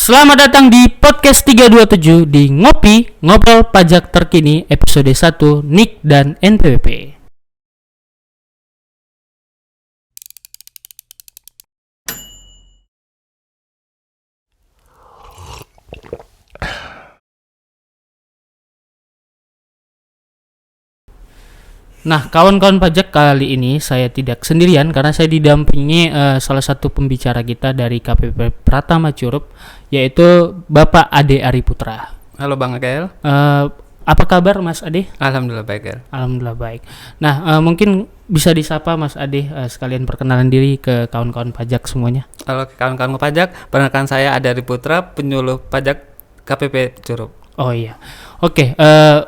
Selamat datang di podcast 327 di Ngopi, Ngobrol Pajak Terkini episode 1 NIK dan NPWP. Nah, kawan-kawan pajak, kali ini saya tidak sendirian karena saya didampingi salah satu pembicara kita dari KPP Pratama Curup, yaitu Bapak Ade Ariputra. Halo Bang Gael. Apa kabar Mas Ade? Alhamdulillah baik Gael. Alhamdulillah baik. Nah, mungkin bisa disapa Mas Ade, sekalian perkenalan diri ke kawan-kawan pajak semuanya. Halo kawan-kawan pajak, perkenalkan saya Ade Ariputra, penyuluh pajak KPP Curup. Oh iya. Oke,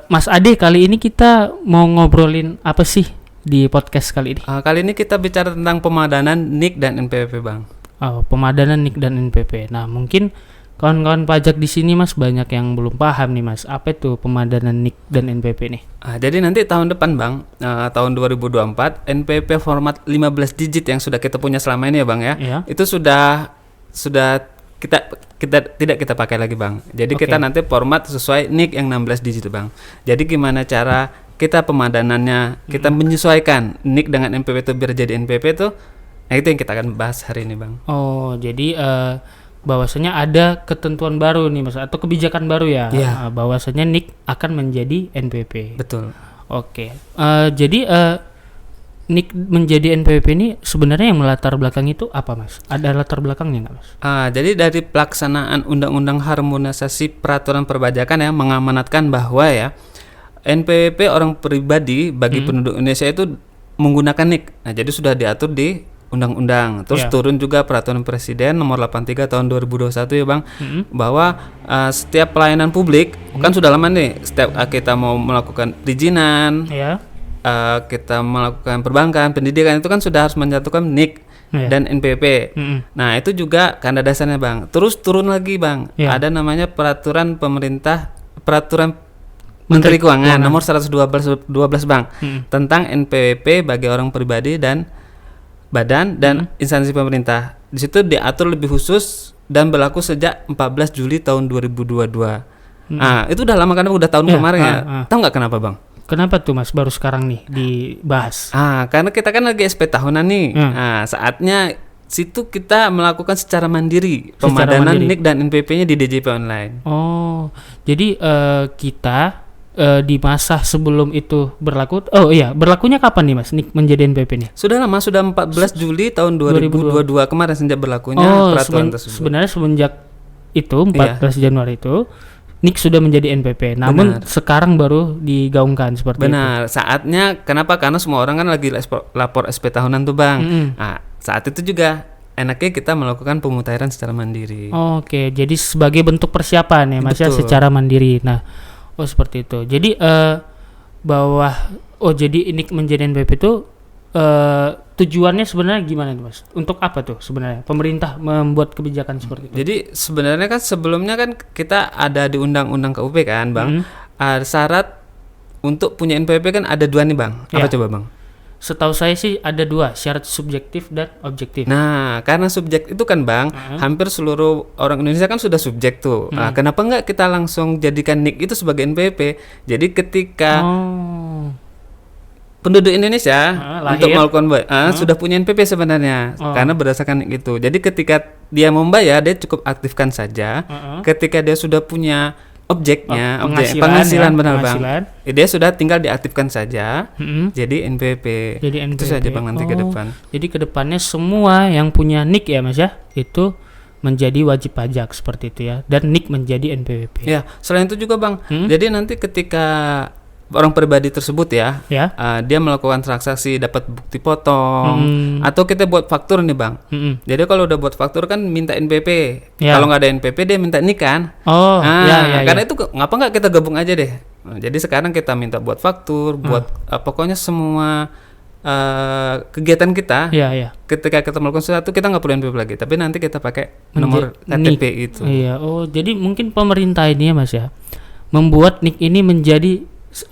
Mas Ade, kali ini kita mau ngobrolin apa sih di podcast kali ini? Kali ini kita bicara tentang pemadanan NIK dan NPWP Bang. Oh, pemadanan NIK dan NPWP. Nah, mungkin kawan-kawan pajak di sini Mas banyak yang belum paham nih Mas, apa itu pemadanan NIK dan NPWP nih? Jadi nanti tahun depan Bang, tahun 2024, NPWP format 15 digit yang sudah kita punya selama ini ya Bang ya. Iya. Itu sudah kita tidak kita pakai lagi Bang. Jadi kita nanti format sesuai NIK yang 16 digit Bang. Jadi gimana cara kita pemadanannya, kita menyesuaikan NIK dengan NPWP itu biar jadi NPWP itu, nah itu yang kita akan bahas hari ini Bang. Oh, jadi bahwasanya ada ketentuan baru nih Mas, atau kebijakan baru ya? Iya. Bahwasanya NIK akan menjadi NPWP. Betul. Oke. Jadi NIK menjadi NPWP ini sebenarnya yang melatar belakang itu apa Mas? Ada latar belakangnya nggak Mas? Jadi dari pelaksanaan Undang-Undang Harmonisasi Peraturan Perpajakan yang mengamanatkan bahwa ya NPWP orang pribadi bagi penduduk Indonesia itu menggunakan NIK. Nah, jadi sudah diatur di undang-undang. Terus turun juga Peraturan Presiden nomor 83 tahun 2021 ya Bang, bahwa setiap pelayanan publik kan sudah lama nih, setiap kita mau melakukan perizinan, kita melakukan perbankan, pendidikan itu kan sudah harus menyatukan NIK dan NPWP. Nah, itu juga karena dasarnya Bang. Terus turun lagi Bang, ada namanya Peraturan Menteri Keuangan nomor 112 Bang, tentang NPWP bagi orang pribadi dan badan dan instansi pemerintah. Di situ diatur lebih khusus dan berlaku sejak 14 Juli tahun 2022. Nah, itu udah lama kan, udah tahun kemarin ya. Tahu nggak kenapa Bang? Kenapa tuh Mas baru sekarang nih dibahas? Karena kita kan lagi SP tahunan nih. Nah, saatnya situ kita melakukan secara mandiri pemadanan NIK dan NPWP-nya di DJP online. Oh, jadi kita di masa sebelum itu berlaku. Oh iya, berlakunya kapan nih Mas NIK menjadi NPWP nih? Sudah lama, sudah 14 Juli tahun 2022 kemarin sejak berlakunya peraturan tersebut. Sebenarnya semenjak itu 14 Januari itu NIK sudah menjadi NPWP, namun sekarang baru digaungkan seperti itu. Benar, saatnya kenapa? Karena semua orang kan lagi lapor SP tahunan tuh Bang. Nah, saat itu juga enaknya kita melakukan pemutahiran secara mandiri. Oke, jadi sebagai bentuk persiapan ya Mas ya, secara mandiri. Nah, seperti itu. Jadi jadi NIK menjadi NPWP itu tujuannya sebenarnya gimana nih Mas? Untuk apa tuh sebenarnya pemerintah membuat kebijakan seperti itu? Jadi sebenarnya kan sebelumnya kan kita ada di Undang-Undang KUP kan Bang, syarat untuk punya NPWP kan ada 2 nih Bang. Apa coba Bang? Setahu saya sih ada 2, syarat subjektif dan objektif. Nah, karena subjek itu kan Bang, hampir seluruh orang Indonesia kan sudah subjek tuh. Nah, kenapa nggak kita langsung jadikan NIK itu sebagai NPWP? Jadi ketika penduduk Indonesia untuk melakukan sudah punya NPWP sebenarnya, karena berdasarkan NIK itu. Jadi ketika dia membayar, dia cukup aktifkan saja. Ketika dia sudah punya objeknya, penghasilan benar Bang, dia sudah tinggal diaktifkan saja. Jadi NPWP. Itu saja Bang nanti ke depan. Jadi ke depannya semua yang punya NIK ya Mas ya, itu menjadi wajib pajak seperti itu ya, dan NIK menjadi NPWP. Ya, selain itu juga Bang. Jadi nanti ketika orang pribadi tersebut dia melakukan transaksi dapat bukti potong atau kita buat faktur nih Bang. Jadi kalau udah buat faktur kan minta NPWP. Kalau nggak ada NPWP dia minta NIK kan. Karena itu ngapa nggak kita gabung aja deh. Jadi sekarang kita minta buat faktur, buat pokoknya semua kegiatan kita. Ketika kita melakukan sesuatu kita nggak perlu NPWP lagi, tapi nanti kita pakai nomor KTP itu. Jadi mungkin pemerintah ini ya Mas ya membuat NIK ini menjadi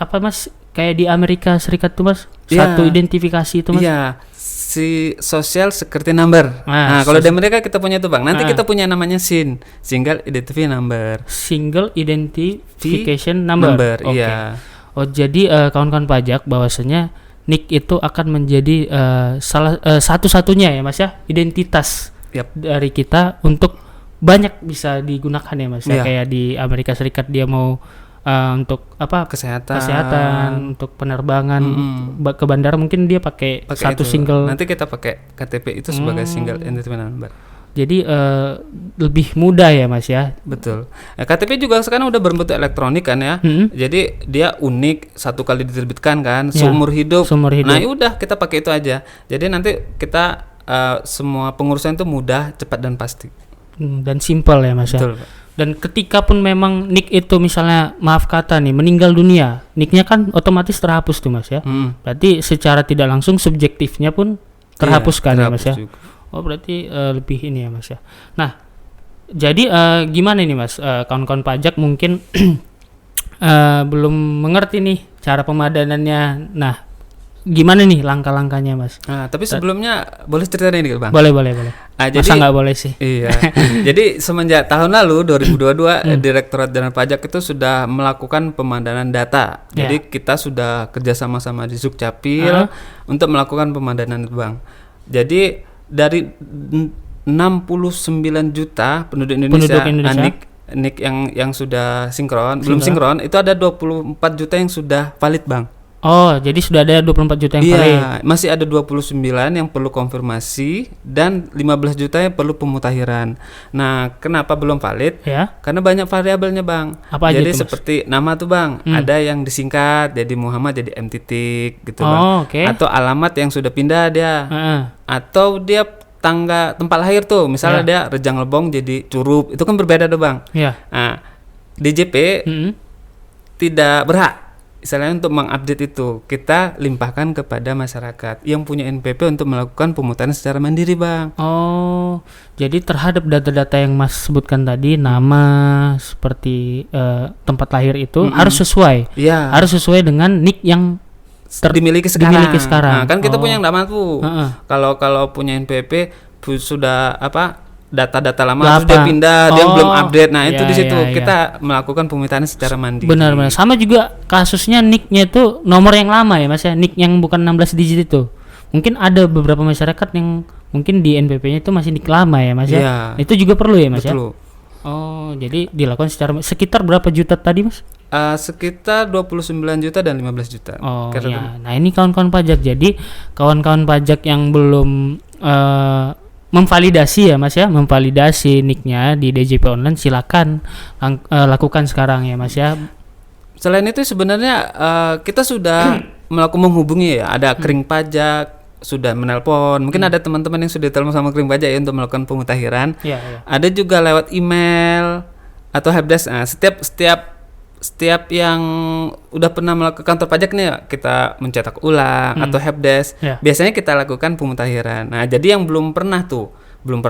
apa Mas, kayak di Amerika Serikat tuh Mas, satu identifikasi itu, Mas? Iya, si Social Security Number. Ah, Nah, kalau di Amerika kita punya itu, Bang. Nanti Ah. kita punya namanya SIN, Single Identity Number. Single Identification Number. Oke. Iya. Oh, jadi kawan-kawan pajak bahwasanya NIK itu akan menjadi satu-satunya ya, Mas ya, identitas Yap. dari kita untuk banyak bisa digunakan ya, Mas ya. Iya. Kayak di Amerika Serikat dia mau untuk apa? Kesehatan, untuk penerbangan ke bandara mungkin dia pakai satu itu. single. Nanti kita pakai KTP itu sebagai Single Identity Number. Jadi lebih mudah ya, Mas ya. Betul. Nah, KTP juga sekarang udah berbentuk elektronik kan ya. Jadi dia unik, satu kali diterbitkan kan, Ya, seumur hidup. seumur hidup. Nah, udah kita pakai itu aja. Jadi nanti kita semua pengurusan itu mudah, cepat dan pasti. Dan simple ya, Mas ya. Betul, Pak. Dan ketika pun memang NIK itu misalnya maaf kata nih meninggal dunia, NIK-nya kan otomatis terhapus tuh, Mas ya. Berarti secara tidak langsung subjektifnya pun terhapuskan ya, Mas ya. juga. Oh, berarti lebih ini ya, Mas ya. Nah, jadi gimana ini, Mas? Kawan-kawan pajak mungkin belum mengerti nih cara pemadanannya. Nah, gimana nih langkah-langkahnya, Mas? Nah, tapi sebelumnya boleh cerita nih, Bang. Boleh. Ah, Masa nggak boleh sih? Iya. Jadi semenjak tahun lalu 2022 Direktorat Jenderal Pajak itu sudah melakukan pemadanan data. Jadi kita sudah kerjasama sama di Zukcapil untuk melakukan pemadanan itu, Bang. Jadi dari 69 juta penduduk Indonesia, NIK yang sudah sinkron, belum sinkron itu ada 24 juta yang sudah valid, Bang. Oh, jadi sudah ada 24 juta yang valid. Iya, masih ada 29 yang perlu konfirmasi dan 15 juta yang perlu pemutakhiran. Nah, kenapa belum valid? Ya. Karena banyak variabelnya, Bang. Apa aja jadi itu, Mas? seperti nama tuh, Bang. Ada yang disingkat jadi Muhammad jadi M titik gitu, Bang. Oke. Atau alamat yang sudah pindah dia. Atau dia tempat lahir tuh, misalnya dia Rejang Lebong jadi Curup. Itu kan berbeda tuh, Bang. Iya. Nah, DJP tidak berhak misalnya untuk mengupdate itu, kita limpahkan kepada masyarakat yang punya NPP untuk melakukan pemutakhiran secara mandiri, Bang. Oh, jadi terhadap data-data yang Mas sebutkan tadi, nama seperti tempat lahir itu harus sesuai. Iya. Harus sesuai dengan NIK yang dimiliki sekarang. Nah, kan kita punya yang lama tuh. Kalau punya NPP sudah data-data lama harus dia pindah, dia belum update. Nah, itu di situ kita melakukan pemetaan secara mandiri. Benar. Sama juga kasusnya NIK-nya itu nomor yang lama ya, Mas ya. NIK yang bukan 16 digit itu. Mungkin ada beberapa masyarakat yang mungkin di NPP-nya itu masih NIK lama ya, Mas ya. Itu juga perlu ya, Mas ya. Oh, jadi dilakukan sekitar berapa juta tadi, Mas? Sekitar 29 juta dan 15 juta. Oh ya. Nah, ini kawan-kawan pajak. Jadi kawan-kawan pajak yang belum memvalidasi ya, Mas ya, memvalidasi NIK-nya di DJP Online, silakan lakukan sekarang ya, Mas ya. Selain itu sebenarnya kita sudah melakukan menghubungi ya, ada kering pajak sudah menelpon, mungkin ada teman-teman yang sudah telepon sama kering pajak ya untuk melakukan pemutakhiran. Ada juga lewat email atau helpdesk. Nah, setiap yang udah pernah melakukan kantor pajak nih kita mencetak ulang atau helpdesk, biasanya kita lakukan pemutakhiran. Nah, jadi yang belum pernah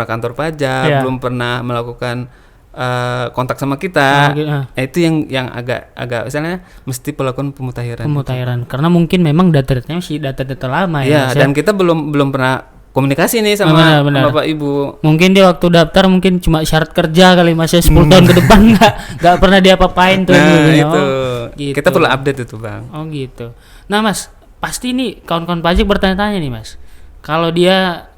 kantor pajak, belum pernah melakukan kontak sama kita, itu yang agak misalnya mesti melakukan pemutakhiran. Karena mungkin memang data-datanya masih data-data lama ya. Dan kita belum pernah komunikasi nih sama Bapak Ibu. Mungkin dia waktu daftar mungkin cuma syarat kerja kali, Mas ya, 10 tahun ke depan nggak pernah dia apa-apain tuh. Itu. Gitu. Kita perlu update itu, Bang. Oh gitu. Nah, Mas, pasti nih kawan-kawan pajak bertanya-tanya nih, Mas. Kalau dia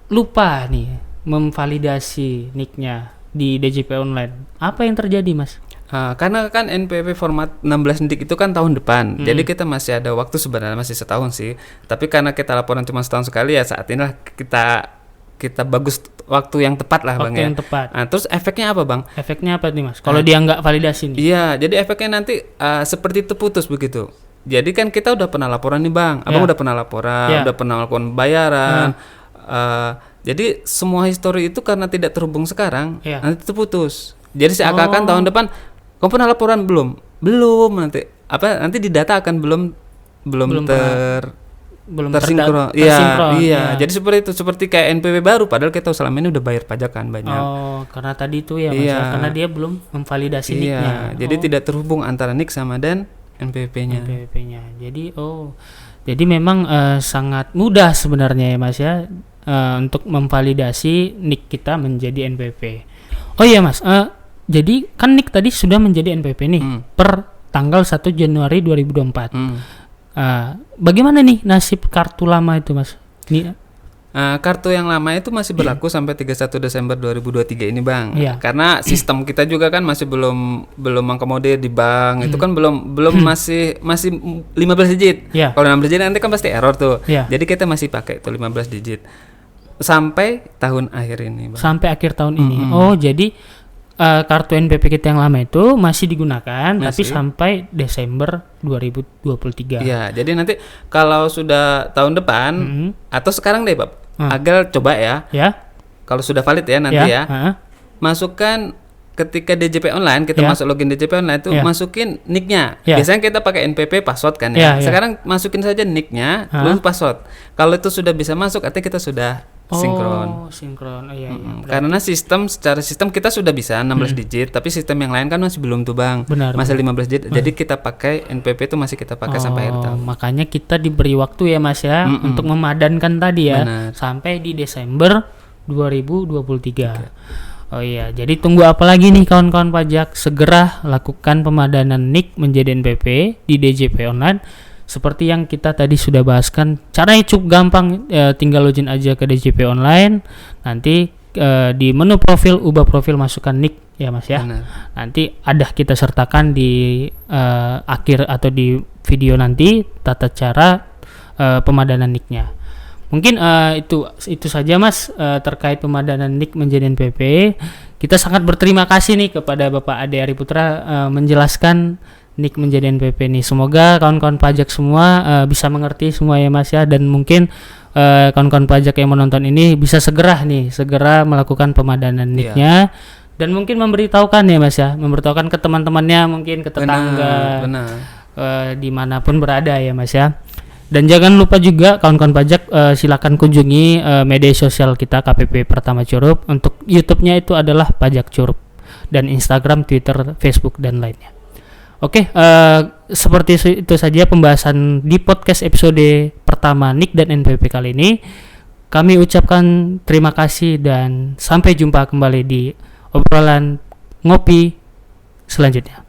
lupa nih memvalidasi NIK-nya di DJP Online, apa yang terjadi, Mas? Karena kan NPWP format 16 NIK itu kan tahun depan, jadi kita masih ada waktu, sebenarnya masih setahun sih. Tapi karena kita laporan cuma setahun sekali ya, saat inilah kita bagus waktu yang tepat lah, Bang. Waktu yang tepat. Nah, terus efeknya apa, Bang? Efeknya apa nih, Mas? Kalau dia nggak validasi nih? Iya, jadi efeknya nanti seperti terputus begitu. Jadi kan kita udah pernah laporan nih, Bang. Abang udah pernah laporan, udah pernah melakukan bayaran. Jadi semua histori itu karena tidak terhubung sekarang, nanti terputus. Jadi seakan-akan tahun depan kamu pernah laporan belum nanti di data akan belum tersinkron. Iya. Jadi seperti itu, seperti kayak NPWP baru, padahal kita selama ini udah bayar pajak kan banyak. Oh, karena tadi itu ya, Mas, karena dia belum memvalidasi NIK-nya. Jadi tidak terhubung antara NIK sama dan NPWP-nya. Jadi Jadi memang sangat mudah sebenarnya ya Mas ya untuk memvalidasi NIK kita menjadi NPWP. Oh iya Mas, jadi kan NIK tadi sudah menjadi NPWP nih per tanggal 1 Januari 2024. Bagaimana nih nasib kartu lama itu Mas? Kartu yang lama itu masih berlaku sampai 31 Desember 2023 ini Bang. Iya. Karena sistem kita juga kan masih belum mengakomodir di bank. Itu kan belum masih 15 digit. Iya. Kalau 16 digit nanti kan pasti error tuh. Iya. Jadi kita masih pakai itu 15 digit sampai tahun akhir ini Bang. Sampai akhir tahun ini. Oh, jadi kartu NPWP kita yang lama itu masih digunakan tapi sampai Desember 2023. Iya, jadi nanti kalau sudah tahun depan atau sekarang deh Pak, agar coba ya. Kalau sudah valid ya nanti masukkan ketika DJP online kita masuk login DJP online itu masukin nicknya. Biasanya kita pakai NPP password kan ya. Sekarang masukin saja nicknya terus password. Kalau itu sudah bisa masuk artinya kita sudah sinkron. Iya. Karena secara sistem kita sudah bisa 16 digit, tapi sistem yang lain kan masih belum tuh Bang. Masih 15 digit. Jadi kita pakai NPP itu masih kita pakai sampai akhir tahun. Makanya kita diberi waktu ya Mas ya untuk memadankan tadi ya sampai di Desember 2023. Oh iya, jadi tunggu apa lagi nih kawan-kawan pajak? Segera lakukan pemadanan NIK menjadi NPWP di DJP online. Seperti yang kita tadi sudah bahaskan, caranya cukup gampang, tinggal login aja ke DJP online. Nanti di menu profil, ubah profil, masukkan NIK ya Mas ya. Nanti ada kita sertakan di akhir atau di video nanti tata cara pemadanan NIK-nya. Mungkin itu saja Mas terkait pemadanan NIK menjadi NPWP. Kita sangat berterima kasih nih kepada Bapak Ade Ari Putra menjelaskan NIK menjadi NPWP nih. Semoga kawan-kawan pajak semua bisa mengerti semua ya Mas ya, dan mungkin kawan-kawan pajak yang menonton ini bisa segera melakukan pemadanan NIK-nya dan mungkin memberitahukan ya Mas ya, memberitahukan ke teman-temannya, mungkin ke tetangga, dimanapun berada ya Mas ya. Dan jangan lupa juga kawan-kawan pajak silakan kunjungi media sosial kita KPP Pratama Curup. Untuk YouTube-nya itu adalah Pajak Curup, dan Instagram, Twitter, Facebook dan lainnya. Oke, seperti itu saja pembahasan di podcast episode pertama NIK dan NPWP kali ini. Kami ucapkan terima kasih dan sampai jumpa kembali di obrolan ngopi selanjutnya.